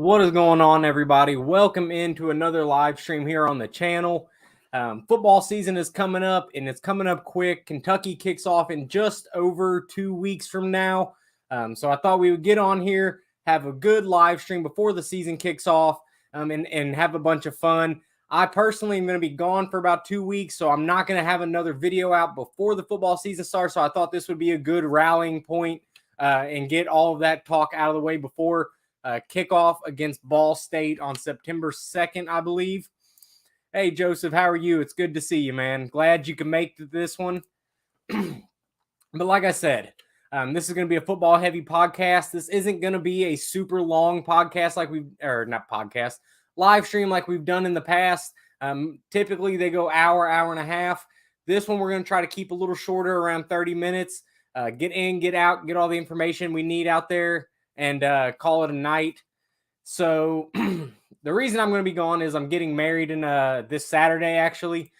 What is going on, everybody? Welcome into another live stream here on the channel. Football season is coming up, and it's coming up quick. Kentucky kicks off in just over 2 weeks from now. So I thought we would get on here, have a good live stream before the season kicks off, and have a bunch of fun. I personally am going to be gone for about 2 weeks, so I'm not going to have another video out before the football season starts. So I thought this would be a good rallying point and get all of that talk out of the way before kickoff against Ball State on September 2nd, I believe. Hey, Joseph, how are you? It's good to see you, man. Glad you can make this one. But like I said, this is going to be a football-heavy podcast. This isn't going to be a super long podcast live stream like we've done in the past. Typically, they go hour and a half. This one, we're going to try to keep a little shorter, around 30 minutes. Get in, get out, get all the information we need out there, and call it a night. So the reason I'm going to be gone is I'm getting married in this Saturday, actually.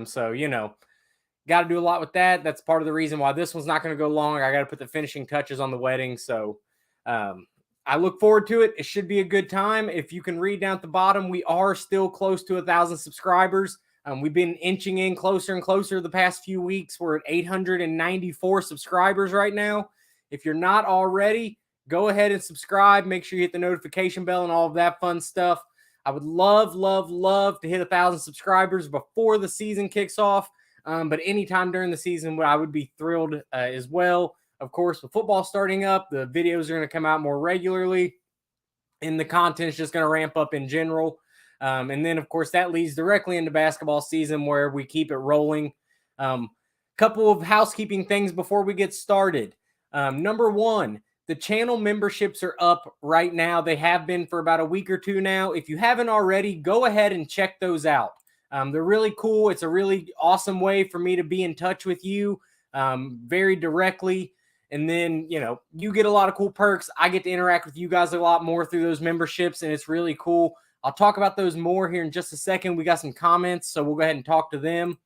So, got to do a lot with that. That's part of the reason why this one's not going to go long. I got to put the finishing touches on the wedding. So I look forward to it. It should be a good time. If you can read down at the bottom, we are still close to 1,000 subscribers. We've been inching in closer and closer the past few weeks. We're at 894 subscribers right now. If you're not already, go ahead and subscribe. Make sure you hit the notification bell and all of that fun stuff. I would love to hit 1,000 subscribers before the season kicks off. But anytime during the season, I would be thrilled as well. Of course, with football starting up, the videos are going to come out more regularly, and the content is just going to ramp up in general. And then, of course, that leads directly into basketball season where we keep it rolling. Couple of housekeeping things before we get started. Number one, the channel memberships are up right now. They have been for about a week or two now. If you haven't already, go ahead and check those out. They're really cool. It's a really awesome way for me to be in touch with you very directly. And then, you get a lot of cool perks. I get to interact with you guys a lot more through those memberships, and it's really cool. I'll talk about those more here in just a second. We got some comments, so we'll go ahead and talk to them.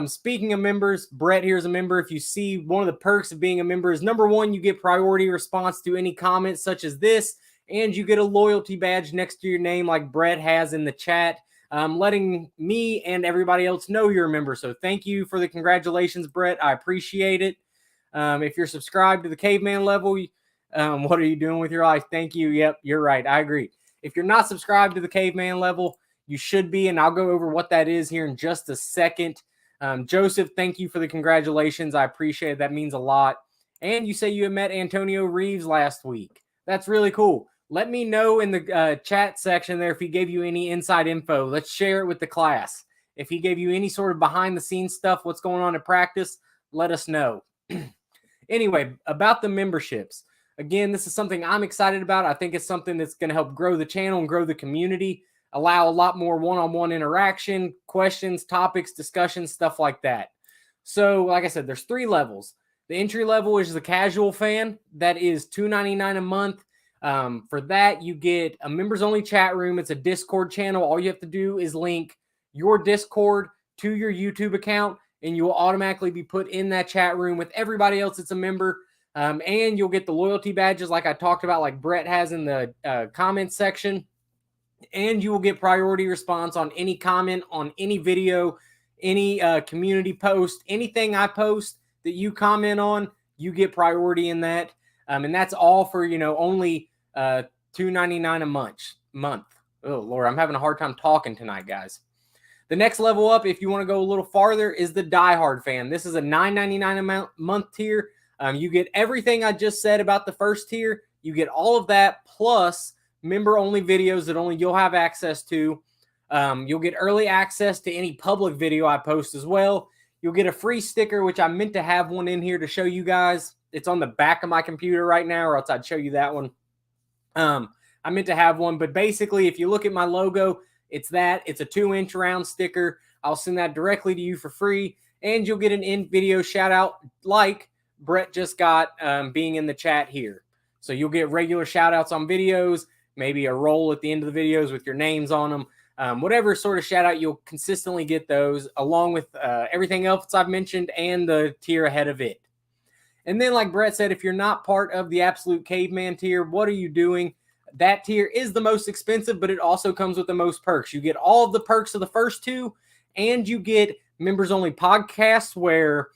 Speaking of members, Brett here is a member. If you see, one of the perks of being a member is, number one, you get priority response to any comments such as this, and you get a loyalty badge next to your name like Brett has in the chat, letting me and everybody else know you're a member. So thank you for the congratulations, Brett. I appreciate it. If you're subscribed to the caveman level, what are you doing with your life? Thank you. Yep, you're right. I agree. If you're not subscribed to the caveman level, you should be, and I'll go over what that is here in just a second. Joseph, thank you for the congratulations. I appreciate it. That means a lot. And you say you had met Antonio Reeves last week. That's really cool. Let me know in the chat section there if he gave you any inside info. Let's share it with the class. If he gave you any sort of behind-the-scenes stuff, what's going on in practice, let us know. Anyway, about the memberships. Again, this is something I'm excited about. I think it's something that's going to help grow the channel and grow the community, allow a lot more one-on-one interaction, questions, topics, discussions, stuff like that. So, like I said, there's 3 levels. The entry level is the casual fan. That is $2.99 a month. For that, you get a members-only chat room. It's a Discord channel. All you have to do is link your Discord to your YouTube account, and you will automatically be put in that chat room with everybody else that's a member. And you'll get the loyalty badges like I talked about, like Brett has in the comments section. And you will get priority response on any comment, on any video, any community post, anything I post that you comment on, you get priority in that. And that's all for, only $2.99 a month. Oh, Lord, I'm having a hard time talking tonight, guys. The next level up, if you want to go a little farther, is the diehard fan. This is a $9.99 a month tier. You get everything I just said about the first tier. You get all of that plus member-only videos that only you'll have access to. You'll get early access to any public video I post as well. You'll get a free sticker, which I meant to have one in here to show you guys. It's on the back of my computer right now, or else I'd show you that one. I meant to have one, but basically, if you look at my logo, it's that. It's a 2-inch round sticker. I'll send that directly to you for free, and you'll get an in-video shout-out like Brett just got being in the chat here. So you'll get regular shout-outs on videos, maybe a roll at the end of the videos with your names on them. Whatever sort of shout-out, you'll consistently get those, along with everything else I've mentioned and the tier ahead of it. And then, like Brett said, if you're not part of the Absolute Caveman tier, what are you doing? That tier is the most expensive, but it also comes with the most perks. You get all of the perks of the first two, and you get members only podcasts where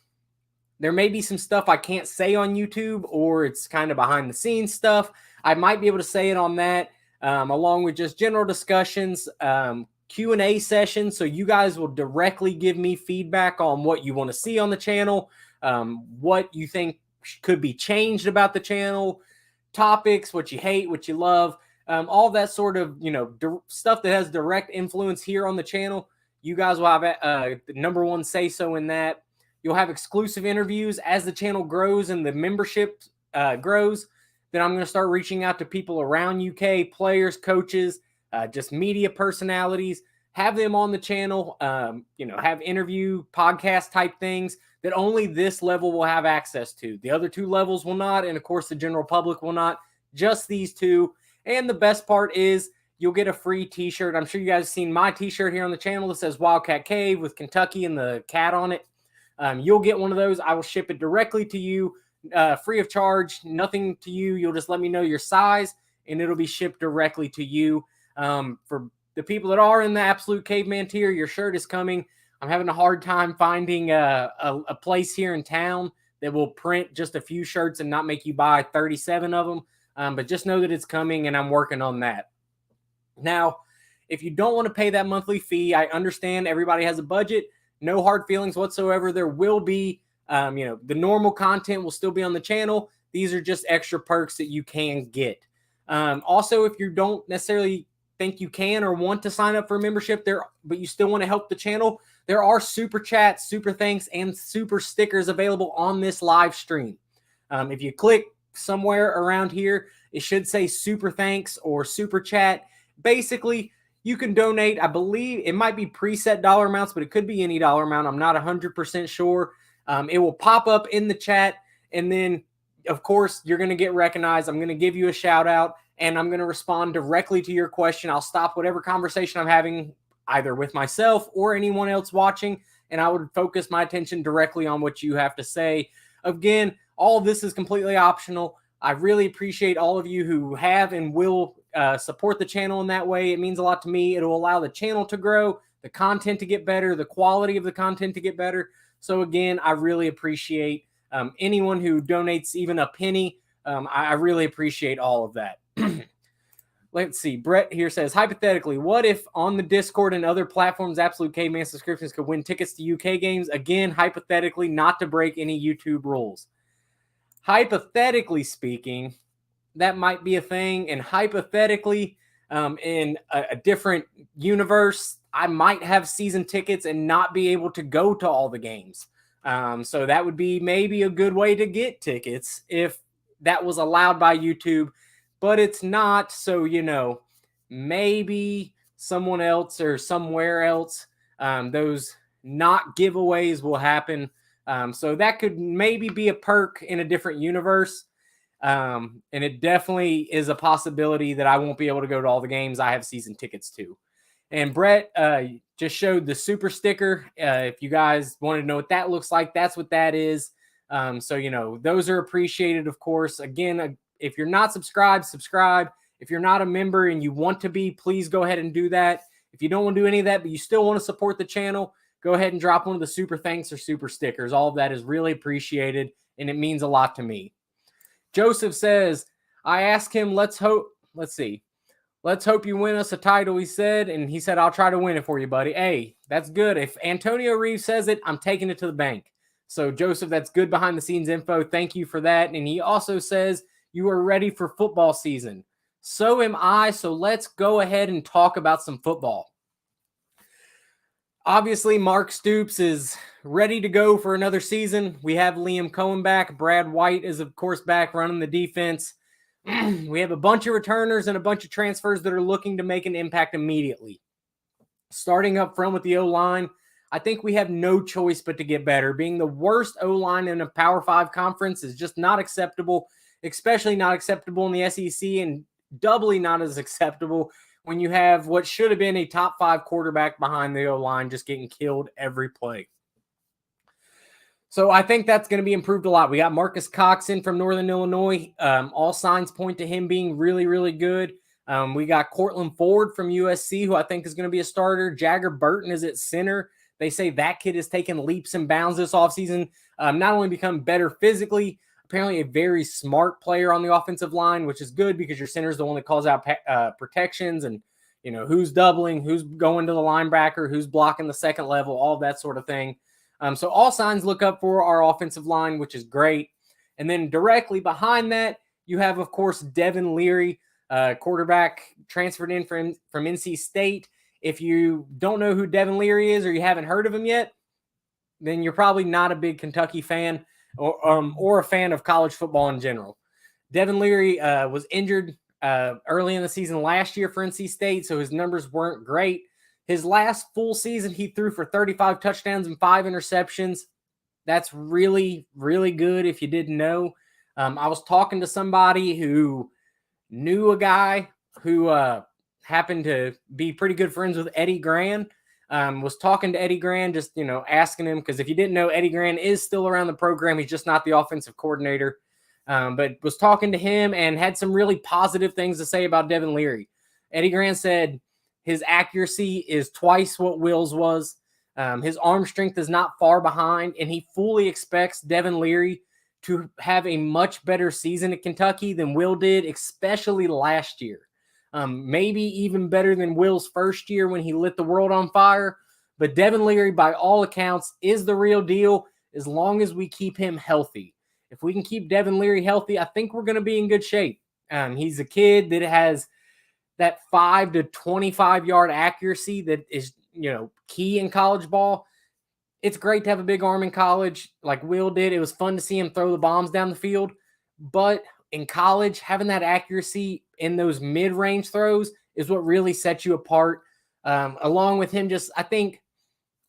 there may be some stuff I can't say on YouTube, or it's kind of behind the scenes stuff. I might be able to say it on that, along with just general discussions, Q&A sessions. So you guys will directly give me feedback on what you want to see on the channel, what you think could be changed about the channel, topics, what you hate, what you love, all that sort of, stuff that has direct influence here on the channel. You guys will have the number one say so in that. You'll have exclusive interviews as the channel grows and the membership grows. Then I'm going to start reaching out to people around UK, players, coaches, just media personalities, have them on the channel, have interview podcast type things that only this level will have access to. The other two levels will not, and of course the general public will not, just these two. And the best part is you'll get a free t-shirt. I'm sure you guys have seen my t-shirt here on the channel that says Wildcat Cave with Kentucky and the cat on it. You'll get one of those. I will ship it directly to you, free of charge, nothing to you. You'll just let me know your size, and it'll be shipped directly to you. For the people that are in the Absolute Caveman tier, your shirt is coming. I'm having a hard time finding a place here in town that will print just a few shirts and not make you buy 37 of them. But just know that it's coming, and I'm working on that. Now, if you don't want to pay that monthly fee, I understand everybody has a budget. No hard feelings whatsoever. There will be, the normal content will still be on the channel. These are just extra perks that you can get. Also, if you don't necessarily think you can or want to sign up for a membership there, but you still want to help the channel, there are super chats, super thanks, and super stickers available on this live stream. If you click somewhere around here, it should say super thanks or super chat. Basically, you can donate. I believe it might be preset dollar amounts, but it could be any dollar amount. I'm not 100% sure. It will pop up in the chat. And then, of course, you're going to get recognized. I'm going to give you a shout out, and I'm going to respond directly to your question. I'll stop whatever conversation I'm having, either with myself or anyone else watching, and I would focus my attention directly on what you have to say. Again, all of this is completely optional. I really appreciate all of you who have and will support the channel in that way. It means a lot to me. It'll allow the channel to grow, the content to get better, the quality of the content to get better. So again, I really appreciate anyone who donates even a penny. I really appreciate all of that. Let's see. Brett here says, hypothetically, what if on the Discord and other platforms, Absolute Caveman subscriptions could win tickets to UK games? Again, hypothetically, not to break any YouTube rules. Hypothetically speaking, that might be a thing. And hypothetically, in a different universe, I might have season tickets and not be able to go to all the games. So that would be maybe a good way to get tickets if that was allowed by YouTube, but it's not. So, maybe someone else or somewhere else, those not giveaways will happen. So that could maybe be a perk in a different universe. And it definitely is a possibility that I won't be able to go to all the games I have season tickets to. And Brett just showed the super sticker. If you guys want to know what that looks like, that's what that is. So, those are appreciated, of course. Again, if you're not subscribed, subscribe. If you're not a member and you want to be, please go ahead and do that. If you don't want to do any of that, but you still want to support the channel, go ahead and drop one of the super thanks or super stickers. All of that is really appreciated, and it means a lot to me. Joseph says, I asked him, let's hope you win us a title, he said. And he said, I'll try to win it for you, buddy. Hey, that's good. If Antonio Reeves says it, I'm taking it to the bank. So, Joseph, that's good behind the scenes info. Thank you for that. And he also says, you are ready for football season. So am I. So let's go ahead and talk about some football. Obviously, Mark Stoops is ready to go for another season. We have Liam Cohen back. Brad White is, of course, back running the defense. We have a bunch of returners and a bunch of transfers that are looking to make an impact immediately. Starting up front with the O-line, I think we have no choice but to get better. Being the worst O-line in a Power 5 conference is just not acceptable, especially not acceptable in the SEC, and doubly not as acceptable when you have what should have been a top 5 quarterback behind the O-line just getting killed every play. So I think that's going to be improved a lot. We got Marcus Cox in from Northern Illinois. All signs point to him being really, really good. We got Cortland Ford from USC, who I think is going to be a starter. Jagger Burton is at center. They say that kid has taken leaps and bounds this offseason, not only become better physically, apparently a very smart player on the offensive line, which is good because your center is the one that calls out protections and, who's doubling, who's going to the linebacker, who's blocking the second level, all that sort of thing. So all signs look up for our offensive line, which is great. And then directly behind that, you have, of course, Devin Leary, quarterback transferred in from NC State. If you don't know who Devin Leary is or you haven't heard of him yet, then you're probably not a big Kentucky fan or a fan of college football in general. Devin Leary was injured early in the season last year for NC State, so his numbers weren't great. His last full season, he threw for 35 touchdowns and 5 interceptions. That's really, really good if you didn't know. I was talking to somebody who knew a guy who happened to be pretty good friends with Eddie Gran. Was talking to Eddie Gran, just, asking him, because if you didn't know, Eddie Gran is still around the program. He's just not the offensive coordinator. But was talking to him and had some really positive things to say about Devin Leary. Eddie Gran said his accuracy is twice what Will's was. His arm strength is not far behind, and he fully expects Devin Leary to have a much better season at Kentucky than Will did, especially last year. Maybe even better than Will's first year when he lit the world on fire. But Devin Leary, by all accounts, is the real deal as long as we keep him healthy. If we can keep Devin Leary healthy, I think we're going to be in good shape. He's a kid that has that 5 to 25 yard accuracy that is, key in college ball. It's great to have a big arm in college like Will did. It was fun to see him throw the bombs down the field. But in college, having that accuracy in those mid-range throws is what really sets you apart. Along with him, I think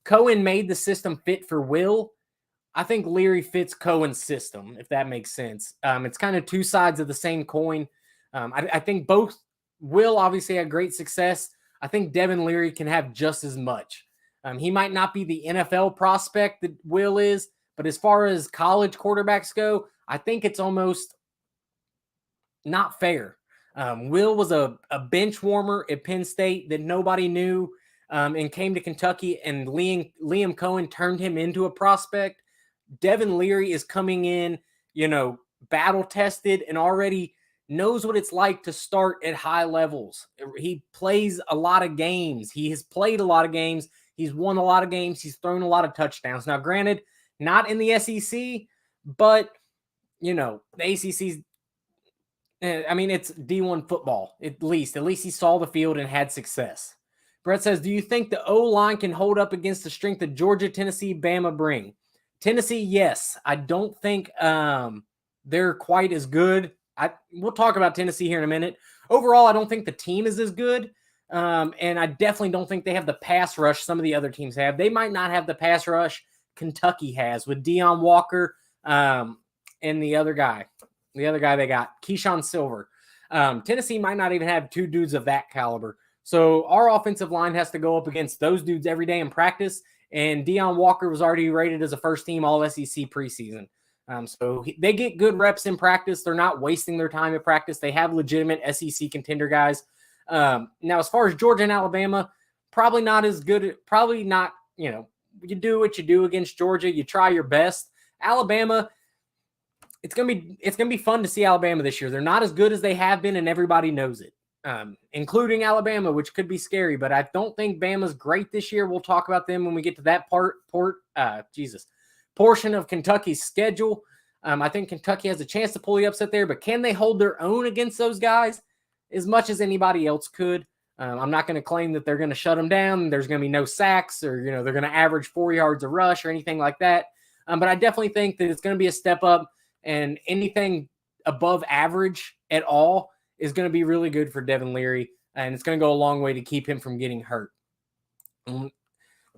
Cohen made the system fit for Will. I think Leary fits Cohen's system, if that makes sense. It's kind of two sides of the same coin. I think both Will obviously had great success. I think Devin Leary can have just as much. He might not be the NFL prospect that Will is, but as far as college quarterbacks go, I think it's almost not fair. Will was a bench warmer at Penn State that nobody knew and came to Kentucky, and Liam Cohen turned him into a prospect. Devin Leary is coming in, battle tested and already knows what it's like to start at high levels. He plays a lot of games. He has played a lot of games. He's won a lot of games. He's thrown a lot of touchdowns. Now, granted, not in the SEC, but, the ACC's, it's D1 football, at least. At least he saw the field and had success. Brett says, do you think the O-line can hold up against the strength of Georgia, Tennessee, Bama bring? Tennessee, yes. I don't think they're quite as good. We'll talk about Tennessee here in a minute. Overall, I don't think the team is as good. And I definitely don't think they have the pass rush some of the other teams have. They might not have the pass rush Kentucky has with Deion Walker and the other guy they got, Keyshawn Silver. Tennessee might not even have two dudes of that caliber. So our offensive line has to go up against those dudes every day in practice. And Deion Walker was already rated as a first-team All-SEC preseason. So they get good reps in practice. They're not wasting their time at practice. They have legitimate SEC contender guys. Now, as far as Georgia and Alabama, probably not as good. Probably not, you do what you do against Georgia. You try your best. Alabama, it's gonna be fun to see Alabama this year. They're not as good as they have been, and everybody knows it, including Alabama, which could be scary. But I don't think Bama's great this year. We'll talk about them when we get to that portion of Kentucky's schedule. I think Kentucky has a chance to pull the upset there, but can they hold their own against those guys as much as anybody else could? I'm not going to claim that they're going to shut them down. There's going to be no sacks or, they're going to average 4 yards a rush or anything like that. But I definitely think that it's going to be a step up, and anything above average at all is going to be really good for Devin Leary, and it's going to go a long way to keep him from getting hurt.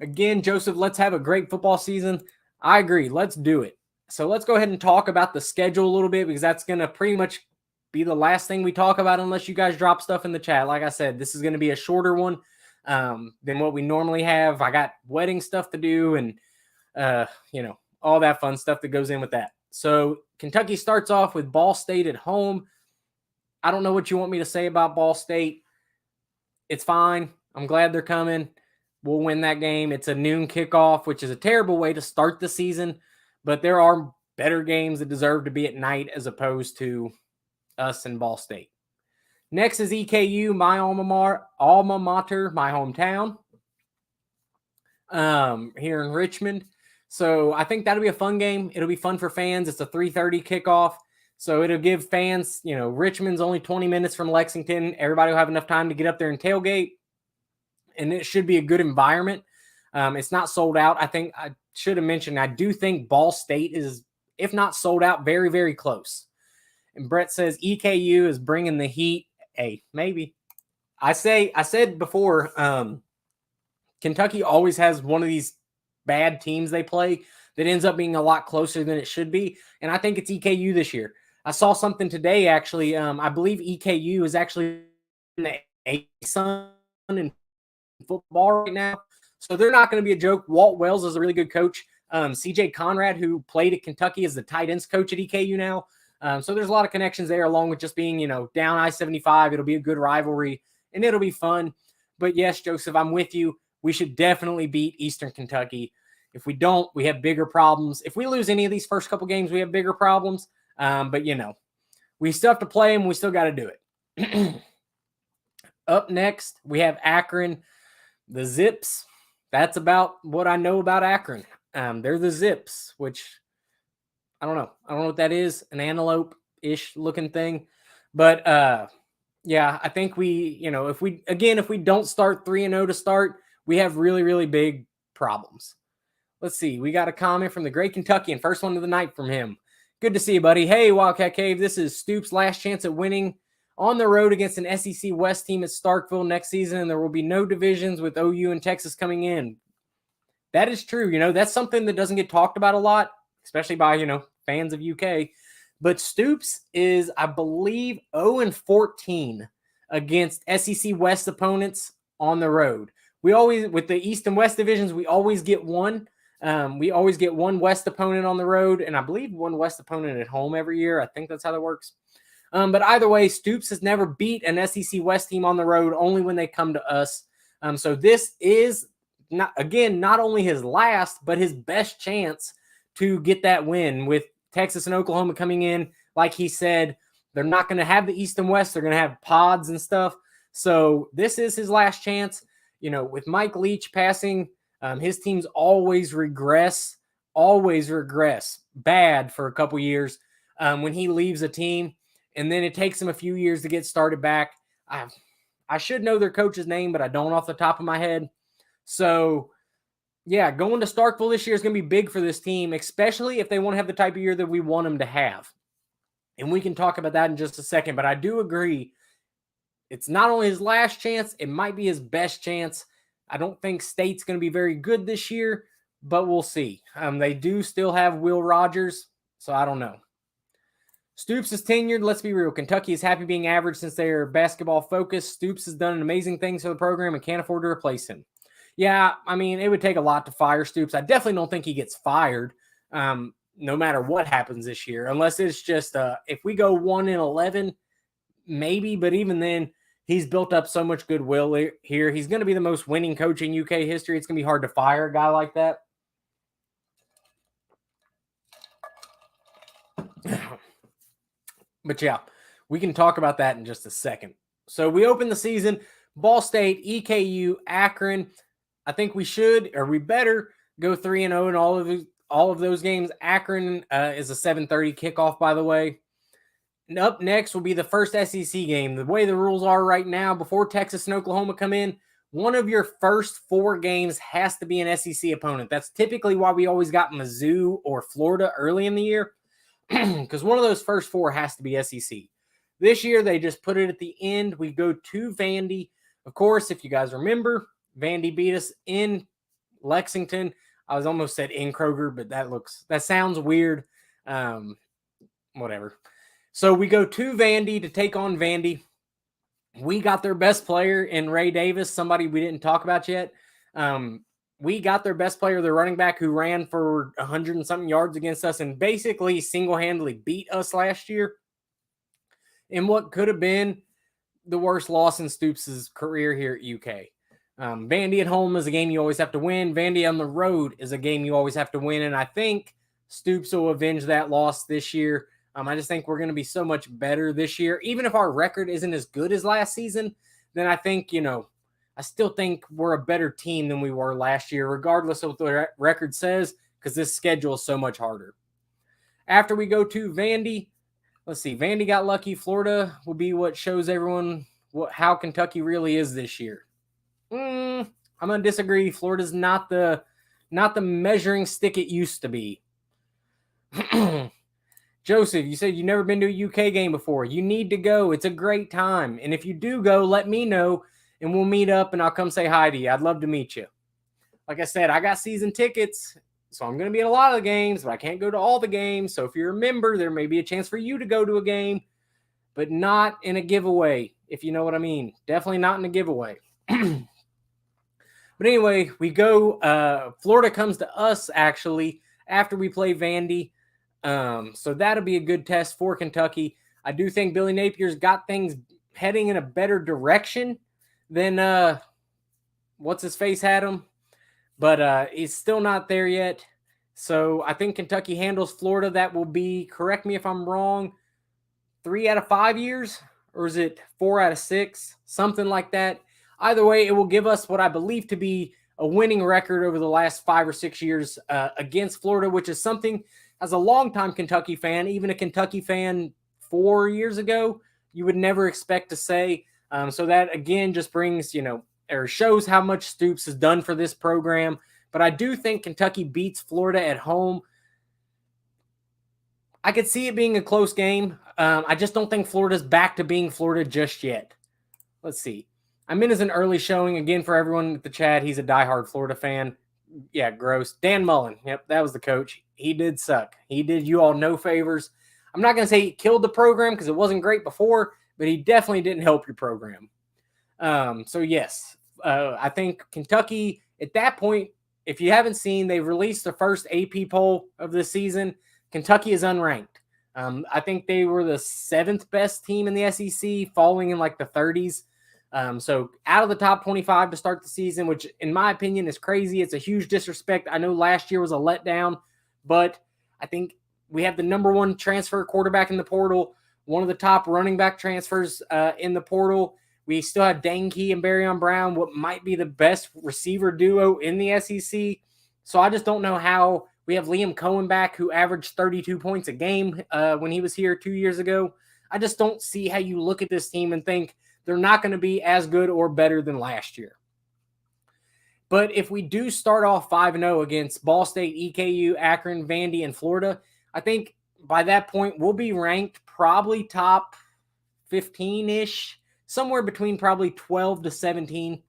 Again, Joseph, let's have a great football season. I agree. Let's do it. So let's go ahead and talk about the schedule a little bit, because that's going to pretty much be the last thing we talk about unless you guys drop stuff in the chat. Like I said, this is going to be a shorter one than what we normally have. I got wedding stuff to do and, all that fun stuff that goes in with that. So Kentucky starts off with Ball State at home. I don't know what you want me to say about Ball State. It's fine. I'm glad they're coming. We'll win that game. It's a noon kickoff, which is a terrible way to start the season, but there are better games that deserve to be at night as opposed to us and Ball State. Next is EKU, my alma mater, my hometown, here in Richmond. So I think that'll be a fun game. It'll be fun for fans. It's a 3:30 kickoff. So it'll give fans, Richmond's only 20 minutes from Lexington. Everybody will have enough time to get up there and tailgate. And it should be a good environment. It's not sold out. I think I should have mentioned, I do think Ball State is, if not sold out, very, very close. And Brett says EKU is bringing the heat. Hey, maybe. I said before, Kentucky always has one of these bad teams they play that ends up being a lot closer than it should be. And I think it's EKU this year. I saw something today, actually. I believe EKU is actually in the ASUN in football right now. So they're not going to be a joke. Walt Wells is a really good coach. CJ Conrad, who played at Kentucky, is the tight ends coach at EKU now. So there's a lot of connections there, along with just being, down I-75. It'll be a good rivalry, and it'll be fun. But yes, Joseph, I'm with you. We should definitely beat Eastern Kentucky. If we don't, we have bigger problems. If we lose any of these first couple games, we have bigger problems. But, we still have to play them. We still got to do it. Up next, we have Akron, the Zips. That's about what I know about Akron. They're the Zips, which I don't know. I don't know what that is, an antelope-ish looking thing. But, yeah, I think if we don't start 3-0 to start, we have really, really big problems. Let's see. We got a comment from the Great Kentuckian. First one of the night from him. Good to see you, buddy. Hey, Wildcat Cave. This is Stoops' last chance at winning on the road against an SEC West team at Starkville next season, and there will be no divisions with OU and Texas coming in. That is true. That's something that doesn't get talked about a lot, especially by, fans of UK. But Stoops is, I believe, 0-14 against SEC West opponents on the road. We always, with the East and West divisions, we always get one. We always get one West opponent on the road, and I believe one West opponent at home every year. I think that's how that works. But either way, Stoops has never beat an SEC West team on the road, only when they come to us. So this is, not only his last, but his best chance to get that win. With Texas and Oklahoma coming in, like he said, they're not going to have the East and West. They're going to have pods and stuff. So this is his last chance. With Mike Leach passing, his teams always regress bad for a couple years when he leaves a team. And then it takes him a few years to get started back. I should know their coach's name, but I don't off the top of my head. So, yeah, going to Starkville this year is going to be big for this team, especially if they want to have the type of year that we want them to have. And we can talk about that in just a second. But I do agree, it's not only his last chance, it might be his best chance. I don't think State's going to be very good this year, but we'll see. They do still have Will Rogers, so I don't know. Stoops is tenured. Let's be real. Kentucky is happy being average since they're basketball focused. Stoops has done amazing things for the program and can't afford to replace him. Yeah, I mean, it would take a lot to fire Stoops. I definitely don't think he gets fired no matter what happens this year, unless it's just if we go 1-11, maybe. But even then, he's built up so much goodwill here. He's going to be the most winning coach in UK history. It's going to be hard to fire a guy like that. But yeah, we can talk about that in just a second. So we open the season, Ball State, EKU, Akron. I think we should, or we better, go 3-0 in all of those games. Akron is a 7:30 kickoff, by the way. And up next will be the first SEC game. The way the rules are right now, before Texas and Oklahoma come in, one of your first 4 games has to be an SEC opponent. That's typically why we always got Mizzou or Florida early in the year, because one of those first 4 has to be SEC. This year, they just put it at the end. We go to Vandy. Of course, if you guys remember, Vandy beat us in Lexington. I was almost said in Kroger, but that sounds weird. Whatever. So we go to Vandy to take on Vandy. We got their best player in Ray Davis, somebody we didn't talk about yet. We got their best player, their running back, who ran for 100 and something yards against us and basically single-handedly beat us last year. in what could have been the worst loss in Stoops' career here at UK. Vandy at home is a game you always have to win. Vandy on the road is a game you always have to win. And I think Stoops will avenge that loss this year. I just think we're going to be so much better this year. Even if our record isn't as good as last season, then I think, I still think we're a better team than we were last year, regardless of what the record says, because this schedule is so much harder. After we go to Vandy, let's see. Vandy got lucky. Florida will be what shows everyone how Kentucky really is this year. I'm gonna disagree. Florida's not the measuring stick it used to be. Joseph, you said you've never been to a UK game before. You need to go. It's a great time. And if you do go, let me know and we'll meet up and I'll come say hi to you. I'd love to meet you. Like I said, I got season tickets, so I'm going to be at a lot of the games, but I can't go to all the games. So if you're a member, there may be a chance for you to go to a game, but not in a giveaway, if you know what I mean. Definitely not in a giveaway. But anyway, we go. Florida comes to us, actually, after we play Vandy. So that'll be a good test for Kentucky. I do think Billy Napier's got things heading in a better direction than what's-his-face had him. But he's still not there yet. So I think Kentucky handles Florida. That will be, correct me if I'm wrong, 3 out of 5 years? Or is it 4 out of 6? Something like that. Either way, it will give us what I believe to be a winning record over the last 5 or 6 years against Florida, which is something, as a longtime Kentucky fan, even a Kentucky fan 4 years ago, you would never expect to say. So that, again, just brings, or shows how much Stoops has done for this program. But I do think Kentucky beats Florida at home. I could see it being a close game. I just don't think Florida's back to being Florida just yet. Let's see. I'm in as an early showing. Again, for everyone at the chat, he's a diehard Florida fan. Yeah, gross. Dan Mullen. Yep, that was the coach. He did suck. He did you all no favors. I'm not going to say he killed the program because it wasn't great before, but he definitely didn't help your program. So, yes, I think Kentucky, at that point, if you haven't seen, they've released the first AP poll of the season. Kentucky is unranked. I think they were the 7th best team in the SEC, falling in like the 30s. So out of the top 25 to start the season, which in my opinion is crazy. It's a huge disrespect. I know last year was a letdown, but I think we have the number 1 transfer quarterback in the portal, one of the top running back transfers in the portal. We still have Dane Key and Barryon Brown, what might be the best receiver duo in the SEC. So I just don't know how we have Liam Cohen back, who averaged 32 points a game when he was here 2 years ago. I just don't see how you look at this team and think they're not going to be as good or better than last year. But if we do start off 5-0 against Ball State, EKU, Akron, Vandy, and Florida, I think by that point we'll be ranked probably top 15-ish, somewhere between probably 12 to 17.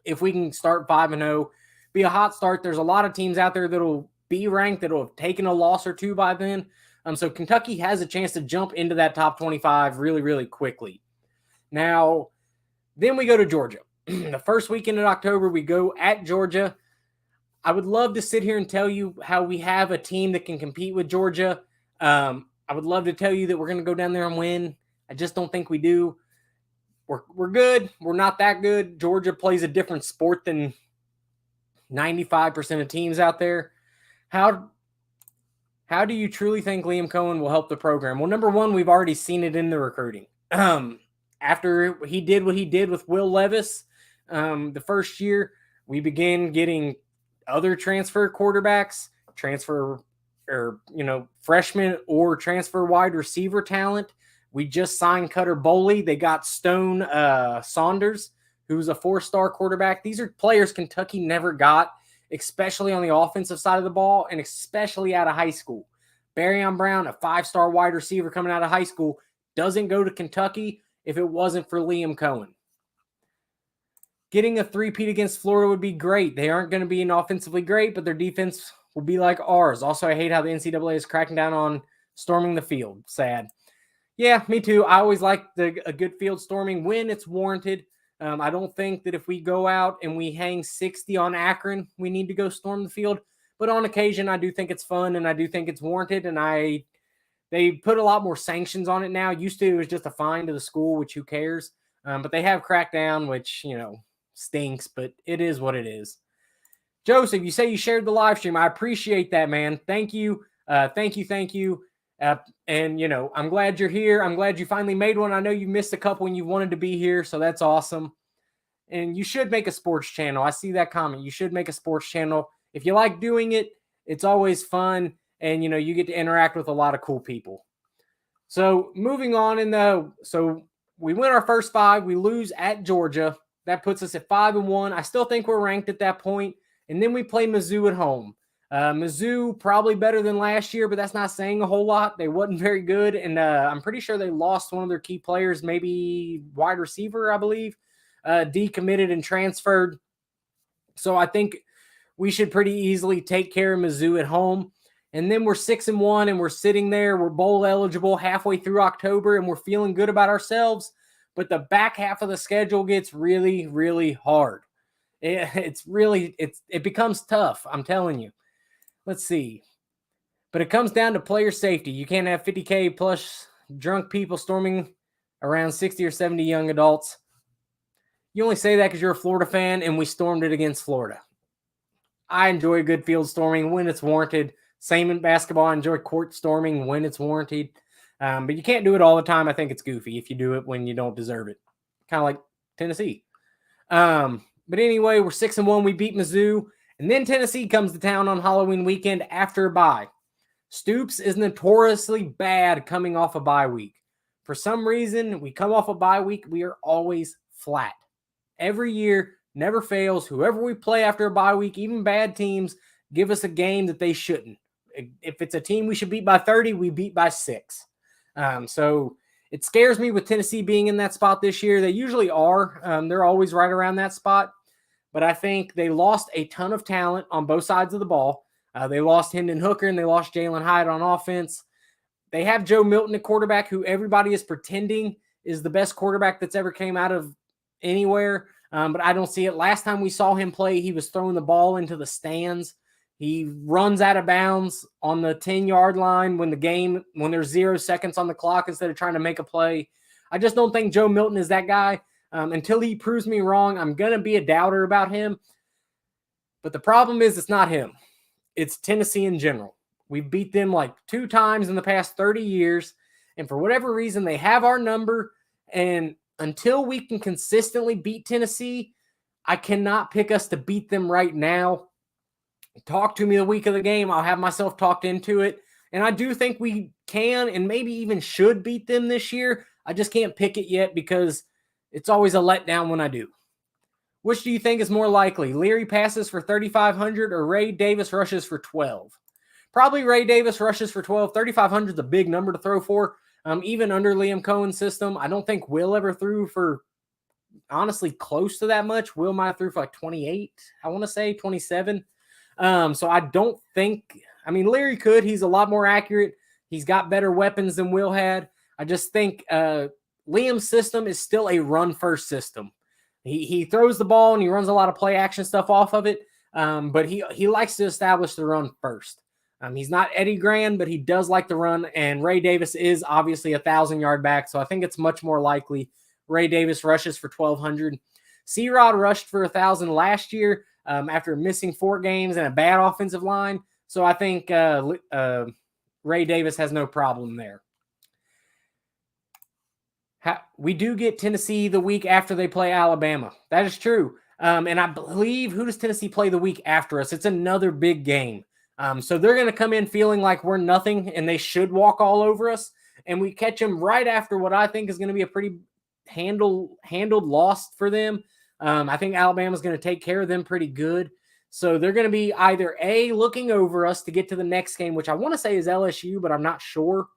If we can start 5-0, be a hot start. There's a lot of teams out there that will be ranked that will have taken a loss or two by then. So Kentucky has a chance to jump into that top 25 really, really quickly. Now, then we go to Georgia. The first weekend in October, we go at Georgia. I would love to sit here and tell you how we have a team that can compete with Georgia. I would love to tell you that we're going to go down there and win. I just don't think we do. We're good. We're not that good. Georgia plays a different sport than 95% of teams out there. How do you truly think Liam Cohen will help the program? Well, number one, we've already seen it in the recruiting. After he did what he did with Will Levis the first year, we began getting other transfer quarterbacks, freshmen or transfer wide receiver talent. We just signed Cutter Boley. They got Stone Saunders, who's a 4-star quarterback. These are players Kentucky never got, especially on the offensive side of the ball and especially out of high school. Barryon Brown, a 5-star wide receiver coming out of high school, doesn't go to Kentucky if it wasn't for Liam Cohen. Getting a three-peat against Florida would be great. They aren't going to be offensively great, but their defense will be like ours. Also, I hate how the NCAA is cracking down on storming the field. Sad. Yeah, me too. I always like a good field storming when it's warranted. I don't think that if we go out and we hang 60 on Akron, we need to go storm the field. But on occasion, I do think it's fun and I do think it's warranted. And I They put a lot more sanctions on it now. Used to, it was just a fine to the school, which who cares? But they have cracked down, which, stinks, but it is what it is. Joseph, you say you shared the live stream. I appreciate that, man. Thank you. Thank you. And, I'm glad you're here. I'm glad you finally made one. I know you missed a couple and you wanted to be here, so that's awesome. And you should make a sports channel. I see that comment. You should make a sports channel. If you like doing it, it's always fun. And, you get to interact with a lot of cool people. So moving on so we win our first 5. We lose at Georgia. That puts us at 5-1. I still think we're ranked at that point. And then we play Mizzou at home. Mizzou probably better than last year, but that's not saying a whole lot. They wasn't very good. And I'm pretty sure they lost one of their key players, maybe wide receiver, I believe, decommitted and transferred. So I think we should pretty easily take care of Mizzou at home. And then we're 6-1 and we're sitting there. We're bowl eligible halfway through October and we're feeling good about ourselves. But the back half of the schedule gets really, really hard. It becomes tough. I'm telling you. Let's see. But it comes down to player safety. You can't have 50K plus drunk people storming around 60 or 70 young adults. You only say that because you're a Florida fan and we stormed it against Florida. I enjoy a good field storming when it's warranted. Same in basketball. I enjoy court storming when it's warranted. But you can't do it all the time. I think it's goofy if you do it when you don't deserve it. Kind of like Tennessee. But anyway, we're 6-1. We beat Mizzou. And then Tennessee comes to town on Halloween weekend after a bye. Stoops is notoriously bad coming off a bye week. For some reason, we come off a bye week, we are always flat. Every year, never fails. Whoever we play after a bye week, even bad teams, give us a game that they shouldn't. If it's a team we should beat by 30, we beat by 6. So it scares me with Tennessee being in that spot this year. They usually are. They're always right around that spot. But I think they lost a ton of talent on both sides of the ball. They lost Hendon Hooker and they lost Jalen Hyatt on offense. They have Joe Milton at quarterback, who everybody is pretending is the best quarterback that's ever came out of anywhere. But I don't see it. Last time we saw him play, he was throwing the ball into the stands. He runs out of bounds on the 10-yard line when there's 0 seconds on the clock instead of trying to make a play. I just don't think Joe Milton is that guy. Until he proves me wrong, I'm going to be a doubter about him. But the problem is it's not him. It's Tennessee in general. We've beat them like 2 times in the past 30 years. And for whatever reason, they have our number. And until we can consistently beat Tennessee, I cannot pick us to beat them right now. Talk to me the week of the game. I'll have myself talked into it. And I do think we can and maybe even should beat them this year. I just can't pick it yet because it's always a letdown when I do. Which do you think is more likely? Leary passes for 3,500 or Ray Davis rushes for 12? Probably Ray Davis rushes for 12. 3,500 is a big number to throw for. Even under Liam Cohen's system, I don't think Will ever threw for honestly close to that much. Will might have threw for like 28. I want to say 27. So I don't think, Leary could. He's a lot more accurate. He's got better weapons than Will had. I just think Liam's system is still a run-first system. He throws the ball and he runs a lot of play action stuff off of it, but he likes to establish the run first. He's not Eddie Grand, but he does like to run, and Ray Davis is obviously a 1,000-yard back, so I think it's much more likely Ray Davis rushes for 1,200. C-Rod rushed for 1,000 last year after missing 4 games and a bad offensive line, so I think Ray Davis has no problem there. We do get Tennessee the week after they play Alabama. That is true. And I believe, who does Tennessee play the week after us? It's another big game. So they're going to come in feeling like we're nothing and they should walk all over us. And we catch them right after what I think is going to be a pretty handled loss for them. I think Alabama's going to take care of them pretty good. So they're going to be either A, looking over us to get to the next game, which I want to say is LSU, but I'm not sure.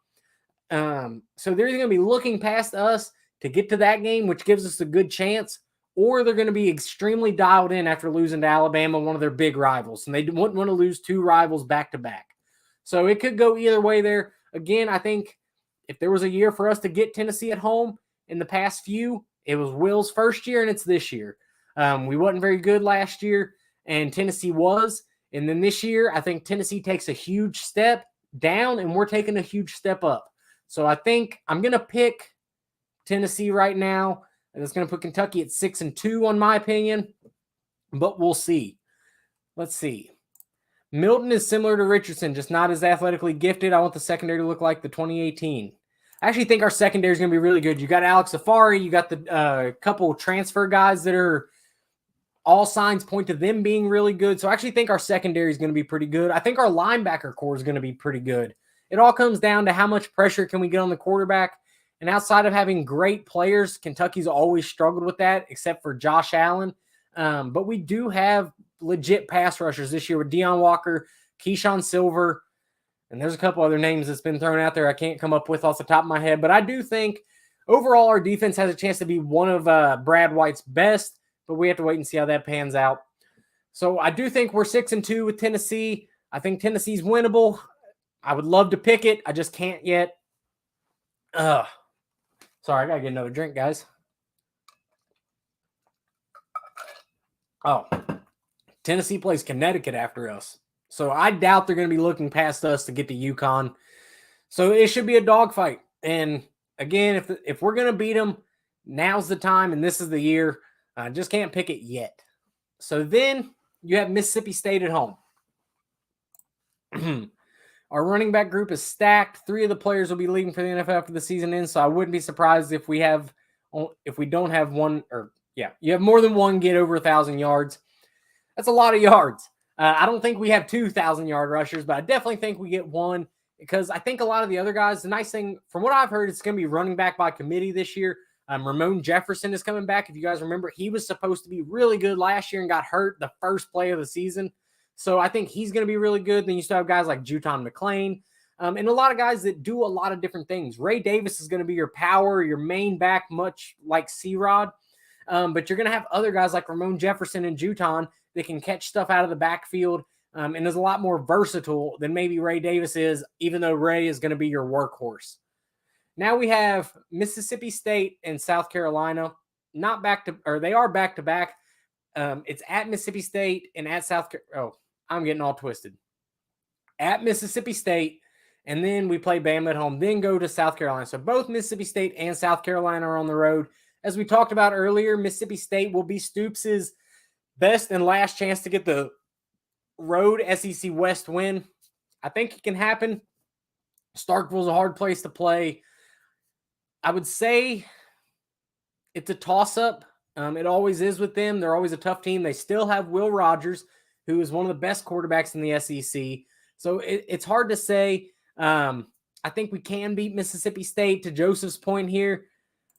So they're either going to be looking past us to get to that game, which gives us a good chance, or they're going to be extremely dialed in after losing to Alabama, one of their big rivals, and they wouldn't want to lose 2 rivals back to back. So it could go either way there. Again, I think if there was a year for us to get Tennessee at home in the past few, it was Will's first year and it's this year. We wasn't very good last year and Tennessee was. And then this year, I think Tennessee takes a huge step. down and we're taking a huge step up. So I think I'm going to pick Tennessee right now, and it's going to put Kentucky at 6-2 on my opinion, but we'll see. Let's see. Milton is similar to Richardson, just not as athletically gifted. I want the secondary to look like the 2018. I actually think our secondary is going to be really good. You got Alex Safari, you got the couple transfer guys that are all signs point to them being really good. So I actually think our secondary is going to be pretty good. I think our linebacker core is going to be pretty good. It all comes down to how much pressure can we get on the quarterback. And outside of having great players, Kentucky's always struggled with that, except for Josh Allen. But we do have legit pass rushers this year with Deion Walker, Keyshawn Silver, and there's a couple other names that's been thrown out there I can't come up with off the top of my head. But I do think overall our defense has a chance to be one of Brad White's best, but we have to wait and see how that pans out. So I do think we're 6-2 with Tennessee. I think Tennessee's winnable. I would love to pick it. I just can't yet. Sorry, I got to get another drink, guys. Oh, Tennessee plays Connecticut after us. So I doubt they're going to be looking past us to get to UConn. So it should be a dogfight. And again, if we're going to beat them, now's the time and this is the year. I just can't pick it yet. So then you have Mississippi State at home. Our running back group is stacked. 3 of the players will be leaving for the NFL after the season ends. So I wouldn't be surprised if we don't have one, or you have more than one get over 1,000 yards. That's a lot of yards. I don't think we have 2,000-yard rushers, but I definitely think we get one because I think a lot of the other guys, the nice thing, from what I've heard, it's going to be running back by committee this year. Ramon Jefferson is coming back. If you guys remember, he was supposed to be really good last year and got hurt the first play of the season. So I think he's going to be really good. Then you still have guys like Juton McClain and a lot of guys that do a lot of different things. Ray Davis is going to be your power, your main back, much like C-Rod. But you're going to have other guys like Ramon Jefferson and Juton that can catch stuff out of the backfield and is a lot more versatile than maybe Ray Davis is, even though Ray is going to be your workhorse. Now we have Mississippi State and South Carolina. They are back to back. It's at Mississippi State and at South Carolina. Oh, I'm getting all twisted. At Mississippi State, and then we play Bama at home, then go to South Carolina. So both Mississippi State and South Carolina are on the road. As we talked about earlier, Mississippi State will be Stoops' best and last chance to get the road SEC West win. I think it can happen. Starkville's a hard place to play. I would say it's a toss-up. It always is with them. They're always a tough team. They still have Will Rogers, who is one of the best quarterbacks in the SEC. So it's hard to say. I think we can beat Mississippi State. To Joseph's point here,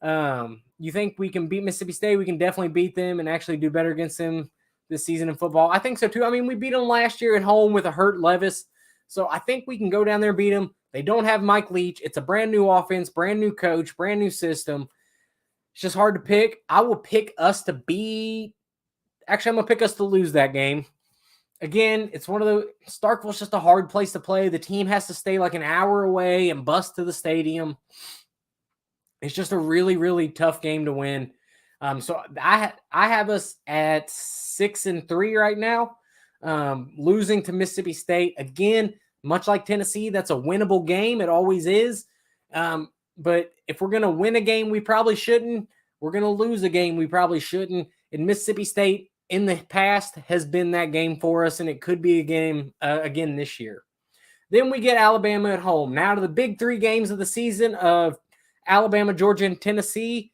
you think we can beat Mississippi State? We can definitely beat them and actually do better against them this season in football. I think so too. I mean, we beat them last year at home with a hurt Levis. So I think we can go down there and beat them. They don't have Mike Leach. It's a brand new offense, brand new coach, brand new system. It's just hard to pick. I will pick us to beat. Actually, I'm going to pick us to lose that game. Again, it's one of the Starkville's just a hard place to play. The team has to stay like an hour away and bus to the stadium. It's just a really, really tough game to win. So I have us at 6-3 right now, losing to Mississippi State. Again, much like Tennessee, that's a winnable game. It always is. But if we're going to win a game, we probably shouldn't. We're going to lose a game, we probably shouldn't. And Mississippi State in the past has been that game for us, and it could be a game again this year. Then we get Alabama at home. Now to the big 3 games of the season of Alabama, Georgia, and Tennessee.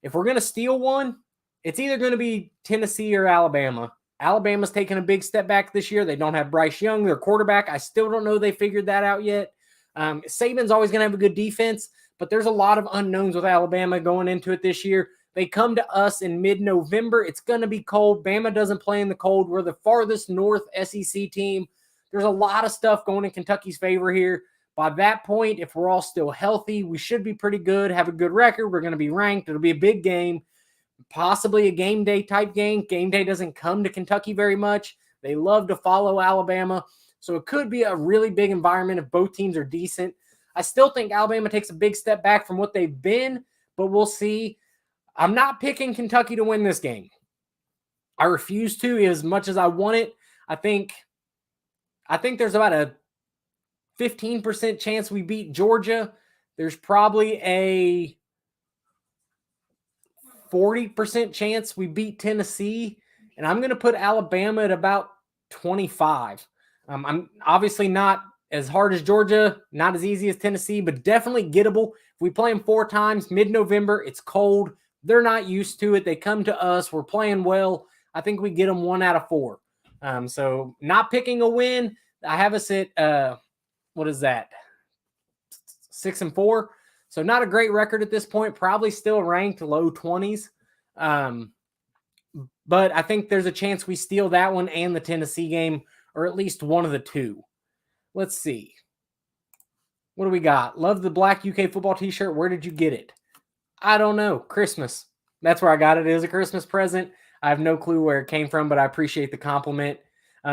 If we're going to steal one, it's either going to be Tennessee or Alabama. Alabama's taken a big step back this year. They don't have Bryce Young, their quarterback. I still don't know they figured that out yet. Saban's always going to have a good defense, but there's a lot of unknowns with Alabama going into it this year. They come to us in mid-November. It's going to be cold. Bama doesn't play in the cold. We're the farthest north SEC team. There's a lot of stuff going in Kentucky's favor here. By that point, if we're all still healthy, we should be pretty good, have a good record. We're going to be ranked. It'll be a big game, possibly a game day type game. Game day doesn't come to Kentucky very much. They love to follow Alabama. So it could be a really big environment if both teams are decent. I still think Alabama takes a big step back from what they've been, but we'll see. I'm not picking Kentucky to win this game. I refuse to as much as I want it. I think there's about a 15% chance we beat Georgia. There's probably a 40% chance we beat Tennessee. And I'm going to put Alabama at about 25. I'm obviously not as hard as Georgia, not as easy as Tennessee, but definitely gettable. If we play them 4 times, mid-November, it's cold. They're not used to it. They come to us. We're playing well. I think we get them 1 out of 4. So not picking a win. I have us at, what is that? 6-4. So not a great record at this point. Probably still ranked low 20s. But I think there's a chance we steal that one and the Tennessee game, or at least one of the two. Let's see. What do we got? Love the black UK football t-shirt. Where did you get it? I don't know. Christmas. That's where I got it. It is a Christmas present. I have no clue where it came from, but I appreciate the compliment.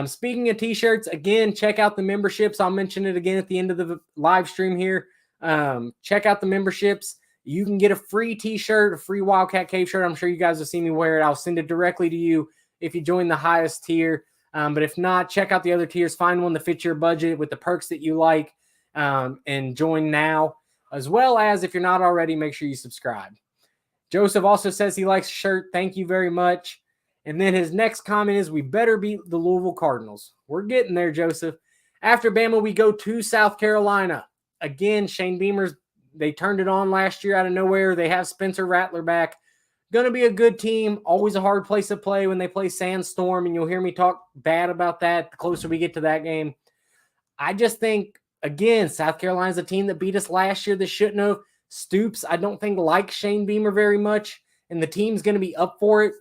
Speaking of t-shirts, again, check out the memberships. I'll mention it again at the end of the live stream here. Check out the memberships. You can get a free t-shirt, a free Wildcat Cave shirt. I'm sure you guys will see me wear it. I'll send it directly to you if you join the highest tier. But if not, check out the other tiers. Find one that fits your budget with the perks that you like, and join now. As well as, if you're not already, make sure you subscribe. Joseph also says he likes the shirt. Thank you very much. And then his next comment is, we better beat the Louisville Cardinals. We're getting there, Joseph. After Bama, we go to South Carolina. Again, Shane Beamer's, they turned it on last year out of nowhere. They have Spencer Rattler back. Going to be a good team. Always a hard place to play when they play Sandstorm, and you'll hear me talk bad about that the closer we get to that game. I just think, again, South Carolina's a team that beat us last year that shouldn't have. Stoops, I don't think, likes Shane Beamer very much, and the team's going to be up for it.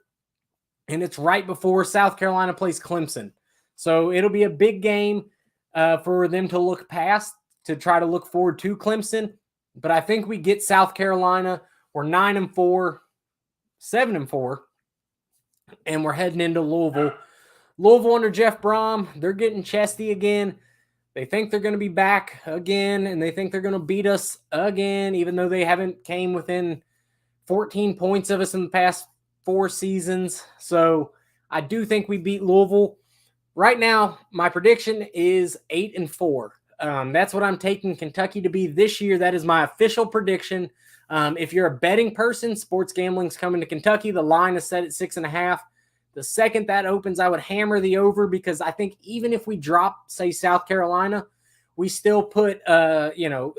And it's right before South Carolina plays Clemson. So it'll be a big game for them to look past, to try to look forward to Clemson. But I think we get South Carolina. We're 9-4, 7-4, and we're heading into Louisville. Louisville under Jeff Brom, they're getting chesty again. They think they're going to be back again, and they think they're going to beat us again, even though they haven't came within 14 points of us in the past 4 seasons. So I do think we beat Louisville. Right now, my prediction is 8-4. That's what I'm taking Kentucky to be this year. That is my official prediction. If you're a betting person, sports gambling's coming to Kentucky. The line is set at 6.5. The second that opens, I would hammer the over, because I think even if we drop, say, South Carolina, we still put,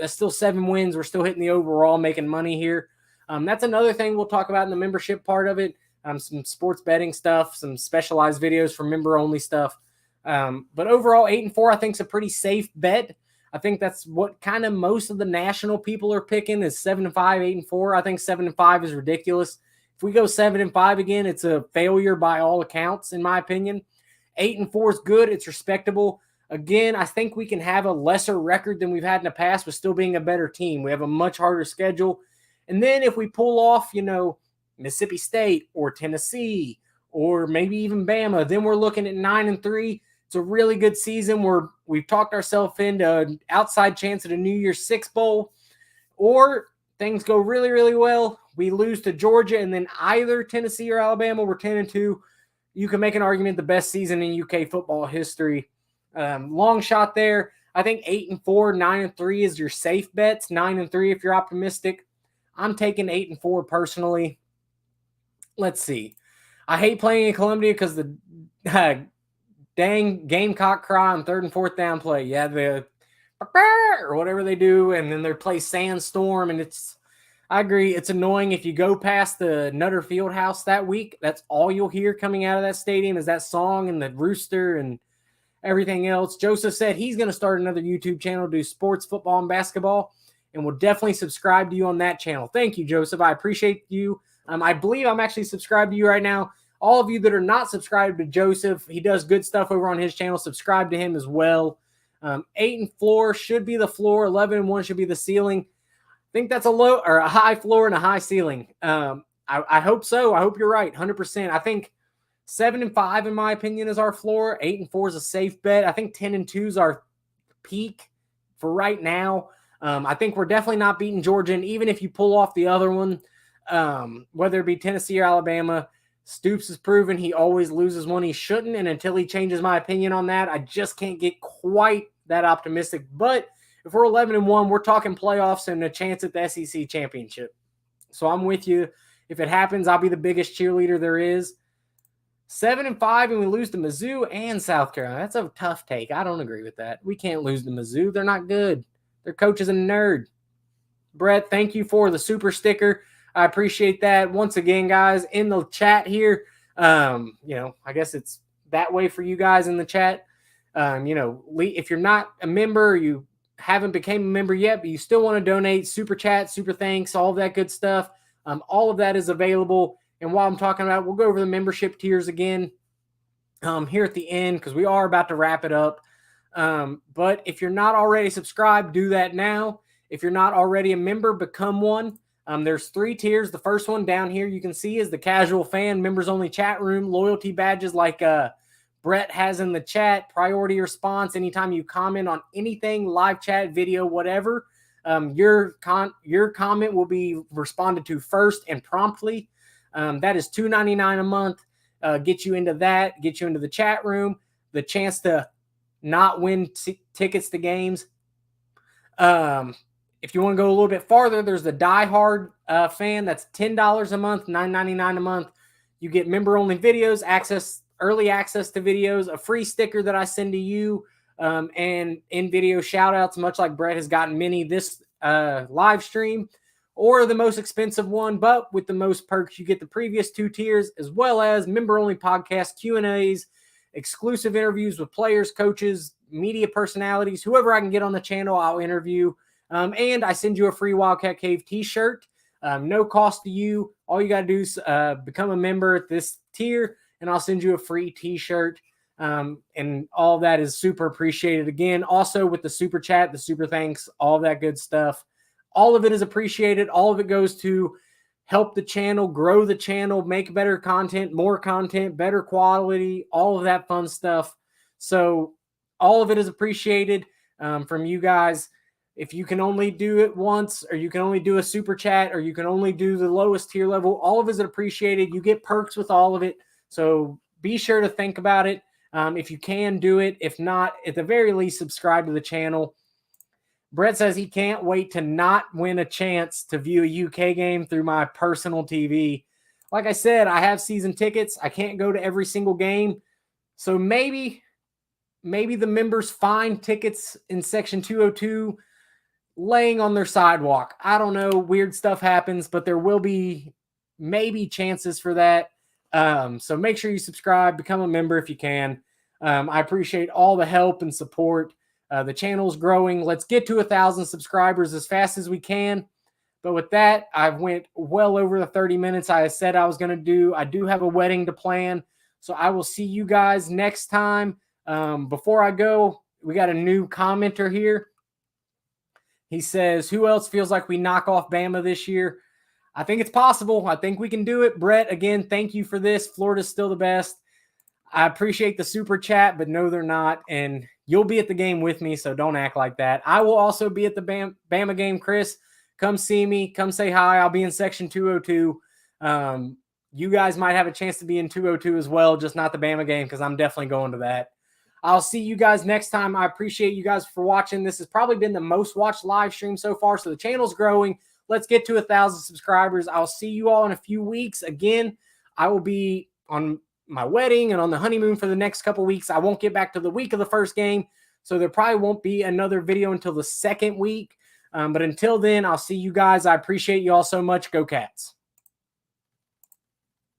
still 7 wins. We're still hitting the overall, making money here. That's another thing we'll talk about in the membership part of it. Some sports betting stuff, some specialized videos for member-only stuff. But overall, 8-4, I think, is a pretty safe bet. I think that's what kind of most of the national people are picking is 7-5, 8-4. I think 7-5 is ridiculous. If we go 7-5 again, it's a failure by all accounts, in my opinion. 8-4 is good. It's respectable. Again, I think we can have a lesser record than we've had in the past with still being a better team. We have a much harder schedule. And then if we pull off, Mississippi State or Tennessee or maybe even Bama, then we're looking at 9-3. It's a really good season where we've talked ourselves into an outside chance at a New Year's Six Bowl. Or things go really, really well. We lose to Georgia, and then either Tennessee or Alabama, we're 10-2. You can make an argument the best season in UK football history. Long shot there. I think 8-4, 9-3 is your safe bets. 9-3 if you're optimistic. I'm taking 8-4 personally. Let's see. I hate playing in Columbia because the dang Gamecock cry on 3rd and 4th down play. Yeah, the or whatever they do, and then they play Sandstorm, and I agree, it's annoying. If you go past the Nutter Fieldhouse that week, that's all you'll hear coming out of that stadium is that song and the rooster and everything else. Joseph said he's going to start another YouTube channel, do sports, football, and basketball, and will definitely subscribe to you on that channel. Thank you, Joseph. I appreciate you. I believe I'm actually subscribed to you right now. All of you that are not subscribed to Joseph, he does good stuff over on his channel. Subscribe to him as well. 8-4 should be the floor. 11-1 should be the ceiling. I think that's a low or a high floor and a high ceiling. I hope so. I hope you're right. 100%. I think 7-5, in my opinion, is our floor. 8-4 is a safe bet. I think 10-2 is our peak for right now. I think we're definitely not beating Georgia. And even if you pull off the other one, whether it be Tennessee or Alabama, Stoops has proven he always loses one he shouldn't. And until he changes my opinion on that, I just can't get quite that optimistic. But If we're 11-1, we're talking playoffs and a chance at the SEC championship. So I'm with you. If it happens, I'll be the biggest cheerleader there is. 7-5, and we lose to Mizzou and South Carolina. That's a tough take. I don't agree with that. We can't lose to Mizzou. They're not good. Their coach is a nerd. Brett, thank you for the super sticker. I appreciate that. Once again, guys, in the chat here, I guess it's that way for you guys in the chat. If you're not a member, you haven't became a member yet, but you still want to donate, super chat, super thanks, all of that good stuff. All of that is available. And while I'm talking about it, we'll go over the membership tiers again here at the end because we are about to wrap it up. But if you're not already subscribed, do that now. If you're not already a member, become one. There's 3 tiers. The first one down here you can see is the casual fan, members only chat room, loyalty badges like Brett has in the chat, priority response. Anytime you comment on anything, live chat, video, whatever, your comment will be responded to first and promptly. That is $2.99 a month. Get you into that, get you into the chat room, the chance to not win tickets to games. If you want to go a little bit farther, there's the Die Hard fan. That's $10 a month, $9.99 a month. You get member-only videos, early access to videos, a free sticker that I send to you, and in-video shout-outs, much like Brett has gotten many this live stream, or the most expensive one, but with the most perks. You get the previous 2 tiers, as well as member-only podcast, Q&As, exclusive interviews with players, coaches, media personalities, whoever I can get on the channel, I'll interview. And I send you a free Wildcat Cave t-shirt. No cost to you. All you got to do is become a member at this tier, and I'll send you a free t-shirt. And all that is super appreciated. Again, also with the super chat, the super thanks, all that good stuff. All of it is appreciated. All of it goes to help the channel, grow the channel, make better content, more content, better quality, all of that fun stuff. So all of it is appreciated from you guys. If you can only do it once, or you can only do a super chat, or you can only do the lowest tier level, all of it is appreciated. You get perks with all of it. So be sure to think about it. If you can, do it. If not, at the very least, subscribe to the channel. Brett says he can't wait to not win a chance to view a UK game through my personal TV. Like I said, I have season tickets. I can't go to every single game. So maybe the members find tickets in section 202 laying on their sidewalk. I don't know. Weird stuff happens, but there will be maybe chances for that. So make sure you subscribe, become a member if you can. I appreciate all the help and support. The channel's growing. Let's get to 1,000 subscribers as fast as we can. But with that, I've went well over the 30 minutes I said I was going to do. I do have a wedding to plan. So I will see you guys next time. Before I go, we got a new commenter here. He says, who else feels like we knock off Bama this year? I think it's possible. I think we can do it. Brett, again, thank you for this. Florida's still the best. I appreciate the super chat, but no, they're not. And you'll be at the game with me, so don't act like that. I will also be at the Bama game, Chris. Come see me. Come say hi. I'll be in section 202. You guys might have a chance to be in 202 as well, just not the Bama game, because I'm definitely going to that. I'll see you guys next time. I appreciate you guys for watching. This has probably been the most watched live stream so far, so the channel's growing. Let's get to 1,000 subscribers. I'll see you all in a few weeks. Again, I will be on my wedding and on the honeymoon for the next couple weeks. I won't get back to the week of the first game, so there probably won't be another video until the second week. But until then, I'll see you guys. I appreciate you all so much. Go Cats.